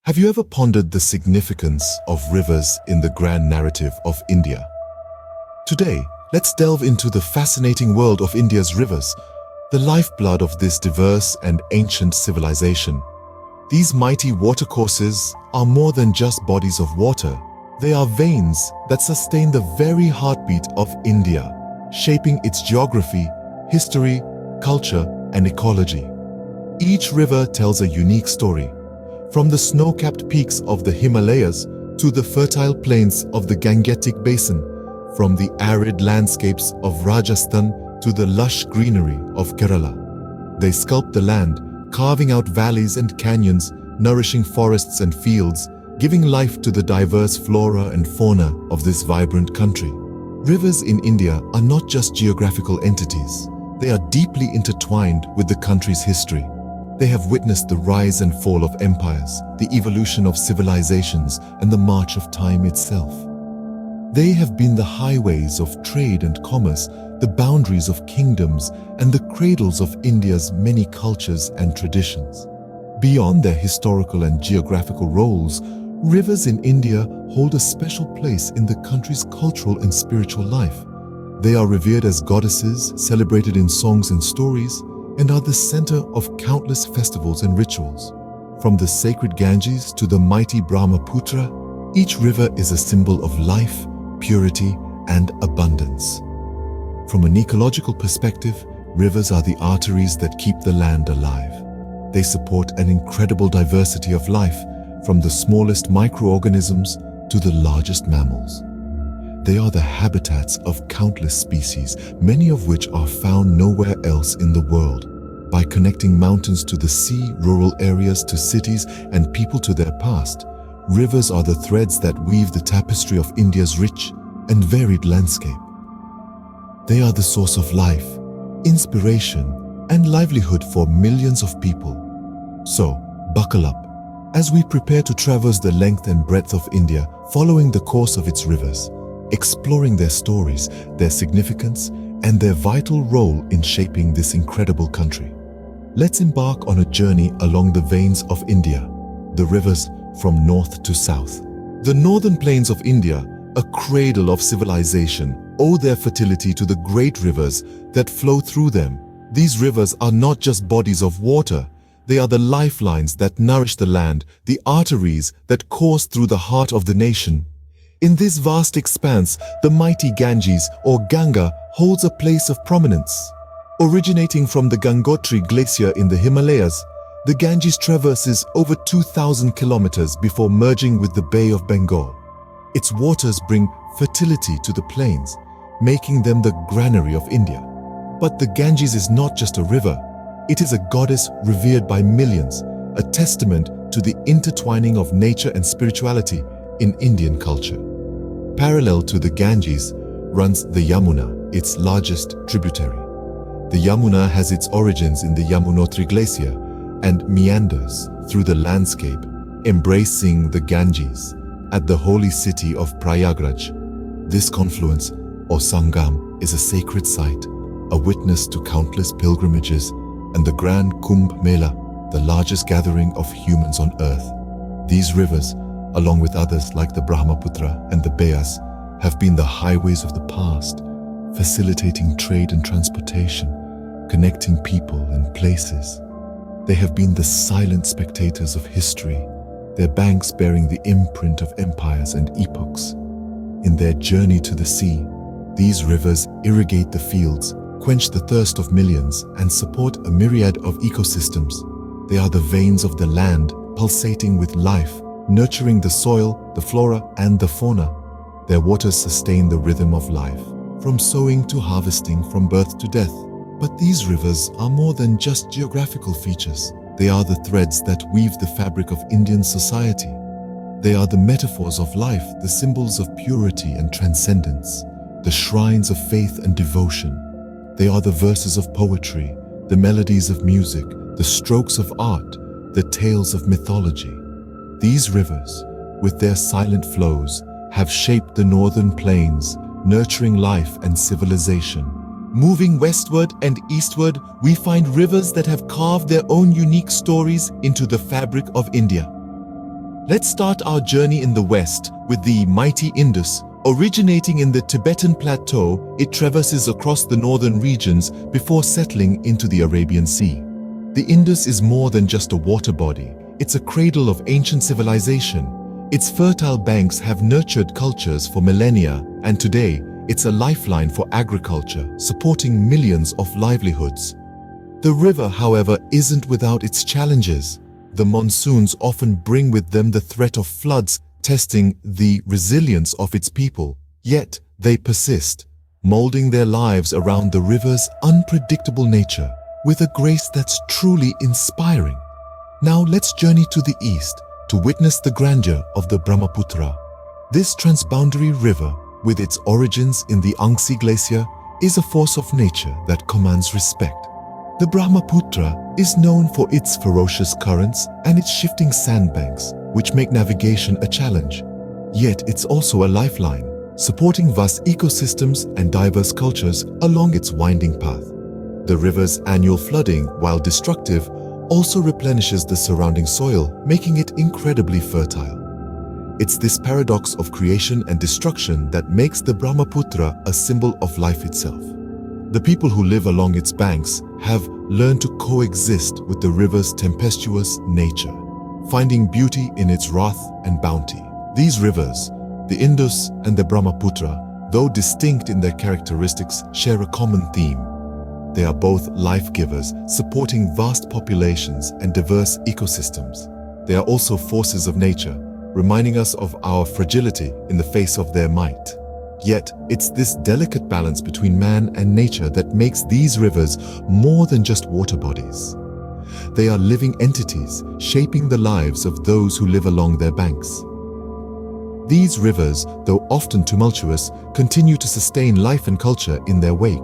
Have you ever pondered the significance of rivers in the grand narrative of India? Today, let's delve into the fascinating world of India's rivers, the lifeblood of this diverse and ancient civilization. These mighty watercourses are more than just bodies of water. They are veins that sustain the very heartbeat of India, shaping its geography, history, culture, and ecology. Each river tells a unique story, from the snow-capped peaks of the Himalayas to the fertile plains of the Gangetic Basin, from the arid landscapes of Rajasthan to the lush greenery of Kerala. They sculpt the land, carving out valleys and canyons, nourishing forests and fields, giving life to the diverse flora and fauna of this vibrant country. Rivers in India are not just geographical entities. They are deeply intertwined with the country's history. They have witnessed the rise and fall of empires, the evolution of civilizations, and the march of time itself. They have been the highways of trade and commerce, the boundaries of kingdoms, and the cradles of India's many cultures and traditions. Beyond their historical and geographical roles, rivers in India hold a special place in the country's cultural and spiritual life. They are revered as goddesses, celebrated in songs and stories, and are the center of countless festivals and rituals. From the sacred Ganges to the mighty Brahmaputra, each river is a symbol of life, purity, and abundance. From an ecological perspective, rivers are the arteries that keep the land alive. They support an incredible diversity of life, from the smallest microorganisms to the largest mammals. They are the habitats of countless species, many of which are found nowhere else in the world. By connecting mountains to the sea, rural areas to cities, and people to their past, rivers are the threads that weave the tapestry of India's rich and varied landscape. They are the source of life, inspiration, and livelihood for millions of people. So, buckle up as we prepare to traverse the length and breadth of India, following the course of its rivers, exploring their stories, their significance, and their vital role in shaping this incredible country. Let's embark on a journey along the veins of India, the rivers from north to south. The northern plains of India, a cradle of civilization, owe their fertility to the great rivers that flow through them. These rivers are not just bodies of water. They are the lifelines that nourish the land, the arteries that course through the heart of the nation. In this vast expanse, the mighty Ganges, or Ganga, holds a place of prominence. Originating from the Gangotri Glacier in the Himalayas, the Ganges traverses over 2,000 kilometers before merging with the Bay of Bengal. Its waters bring fertility to the plains, making them the granary of India. But the Ganges is not just a river. It is a goddess revered by millions, a testament to the intertwining of nature and spirituality in Indian culture. Parallel to the Ganges runs the Yamuna, its largest tributary. The Yamuna has its origins in the Yamunotri Glacier and meanders through the landscape, embracing the Ganges at the holy city of Prayagraj. This confluence, or Sangam, is a sacred site, a witness to countless pilgrimages and the Grand Kumbh Mela, the largest gathering of humans on earth. These rivers, along with others like the Brahmaputra and the Beas, have been the highways of the past, facilitating trade and transportation, connecting people and places. They have been the silent spectators of history, their banks bearing the imprint of empires and epochs. In their journey to the sea, these rivers irrigate the fields, quench the thirst of millions, and support a myriad of ecosystems. They are the veins of the land, pulsating with life, nurturing the soil, the flora, and the fauna. Their waters sustain the rhythm of life, from sowing to harvesting, from birth to death. But these rivers are more than just geographical features. They are the threads that weave the fabric of Indian society. They are the metaphors of life, the symbols of purity and transcendence, the shrines of faith and devotion. They are the verses of poetry, the melodies of music, the strokes of art, the tales of mythology. These rivers, with their silent flows, have shaped the northern plains, nurturing life and civilization. Moving westward and eastward, we find rivers that have carved their own unique stories into the fabric of India. Let's start our journey in the west with the mighty Indus. Originating in the Tibetan plateau, it traverses across the northern regions before settling into the Arabian Sea. The Indus is more than just a water body. It's a cradle of ancient civilization. Its fertile banks have nurtured cultures for millennia, and today, it's a lifeline for agriculture, supporting millions of livelihoods. The river, however, isn't without its challenges. The monsoons often bring with them the threat of floods, testing the resilience of its people. Yet, they persist, molding their lives around the river's unpredictable nature, with a grace that's truly inspiring. Now let's journey to the east to witness the grandeur of the Brahmaputra. This transboundary river, with its origins in the Yangtze Glacier, is a force of nature that commands respect. The Brahmaputra is known for its ferocious currents and its shifting sandbanks, which make navigation a challenge. Yet it's also a lifeline, supporting vast ecosystems and diverse cultures along its winding path. The river's annual flooding, while destructive, also replenishes the surrounding soil, making it incredibly fertile. It's this paradox of creation and destruction that makes the Brahmaputra a symbol of life itself. The people who live along its banks have learned to coexist with the river's tempestuous nature, finding beauty in its wrath and bounty. These rivers, the Indus and the Brahmaputra, though distinct in their characteristics, share a common theme. They are both life-givers, supporting vast populations and diverse ecosystems. They are also forces of nature, reminding us of our fragility in the face of their might. Yet, it's this delicate balance between man and nature that makes these rivers more than just water bodies. They are living entities, shaping the lives of those who live along their banks. These rivers, though often tumultuous, continue to sustain life and culture in their wake.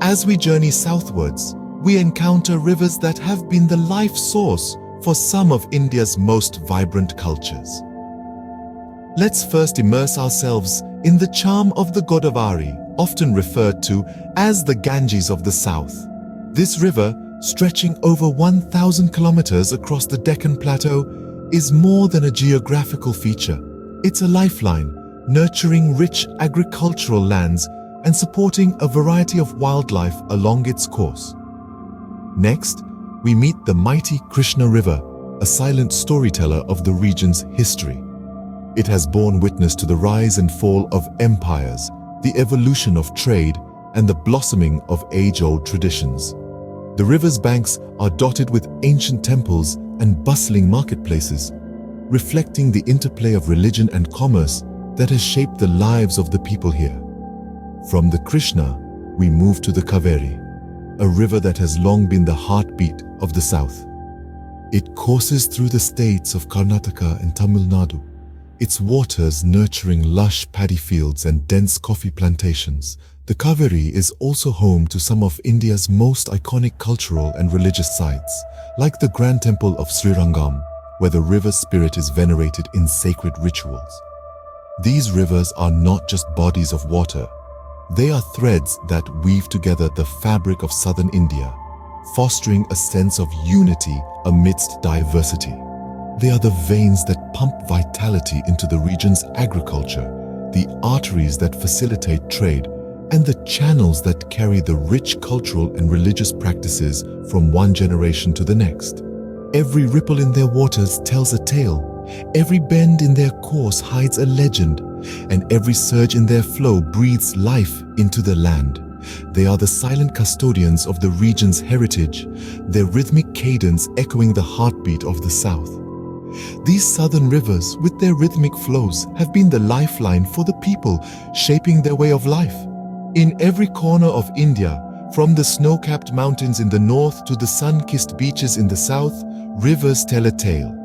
As we journey southwards, we encounter rivers that have been the life source for some of India's most vibrant cultures. Let's first immerse ourselves in the charm of the Godavari, often referred to as the Ganges of the South. This river, stretching over 1,000 kilometers across the Deccan Plateau, is more than a geographical feature. It's a lifeline, nurturing rich agricultural lands and supporting a variety of wildlife along its course. Next, we meet the mighty Krishna River, a silent storyteller of the region's history. It has borne witness to the rise and fall of empires, the evolution of trade, and the blossoming of age-old traditions. The river's banks are dotted with ancient temples and bustling marketplaces, reflecting the interplay of religion and commerce that has shaped the lives of the people here. From the Krishna, we move to the Kaveri, a river that has long been the heartbeat of the south. It courses through the states of Karnataka and Tamil Nadu, its waters nurturing lush paddy fields and dense coffee plantations. The Kaveri is also home to some of India's most iconic cultural and religious sites, like the Grand Temple of Srirangam, where the river spirit is venerated in sacred rituals. These rivers are not just bodies of water. They are threads that weave together the fabric of southern India, fostering a sense of unity amidst diversity. They are the veins that pump vitality into the region's agriculture, the arteries that facilitate trade, and the channels that carry the rich cultural and religious practices from one generation to the next. Every ripple in their waters tells a tale. Every bend in their course hides a legend, and every surge in their flow breathes life into the land. They are the silent custodians of the region's heritage, their rhythmic cadence echoing the heartbeat of the south. These southern rivers, with their rhythmic flows, have been the lifeline for the people, shaping their way of life. In every corner of India, from the snow-capped mountains in the north to the sun-kissed beaches in the south, rivers tell a tale.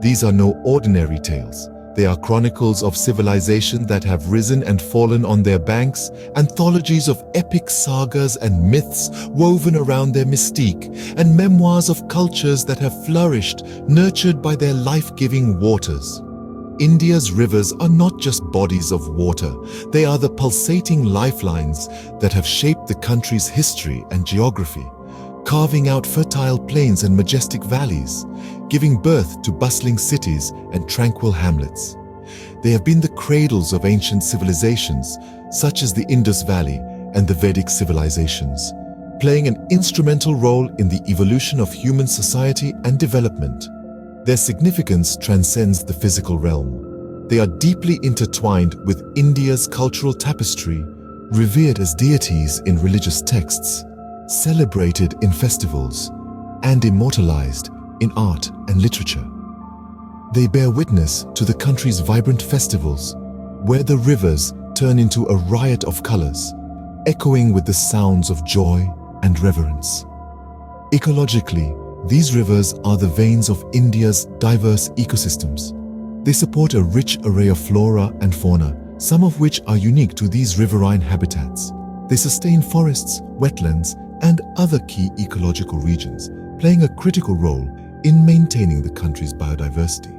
These are no ordinary tales. They are chronicles of civilization that have risen and fallen on their banks, anthologies of epic sagas and myths woven around their mystique, and memoirs of cultures that have flourished, nurtured by their life-giving waters. India's rivers are not just bodies of water. They are the pulsating lifelines that have shaped the country's history and geography, carving out fertile plains and majestic valleys, giving birth to bustling cities and tranquil hamlets. They have been the cradles of ancient civilizations, such as the Indus Valley and the Vedic civilizations, playing an instrumental role in the evolution of human society and development. Their significance transcends the physical realm. They are deeply intertwined with India's cultural tapestry, revered as deities in religious texts, celebrated in festivals, and immortalized in art and literature. They bear witness to the country's vibrant festivals, where the rivers turn into a riot of colors, echoing with the sounds of joy and reverence. Ecologically, these rivers are the veins of India's diverse ecosystems. They support a rich array of flora and fauna, some of which are unique to these riverine habitats. They sustain forests, wetlands, and other key ecological regions, playing a critical role in maintaining the country's biodiversity.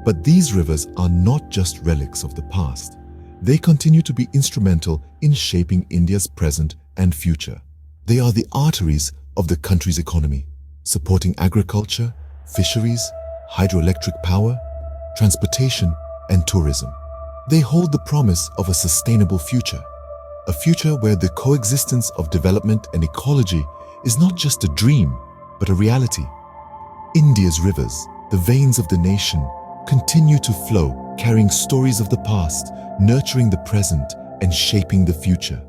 But these rivers are not just relics of the past. They continue to be instrumental in shaping India's present and future. They are the arteries of the country's economy, supporting agriculture, fisheries, hydroelectric power, transportation, and tourism. They hold the promise of a sustainable future, a future where the coexistence of development and ecology is not just a dream, but a reality. India's rivers, the veins of the nation, continue to flow, carrying stories of the past, nurturing the present, and shaping the future.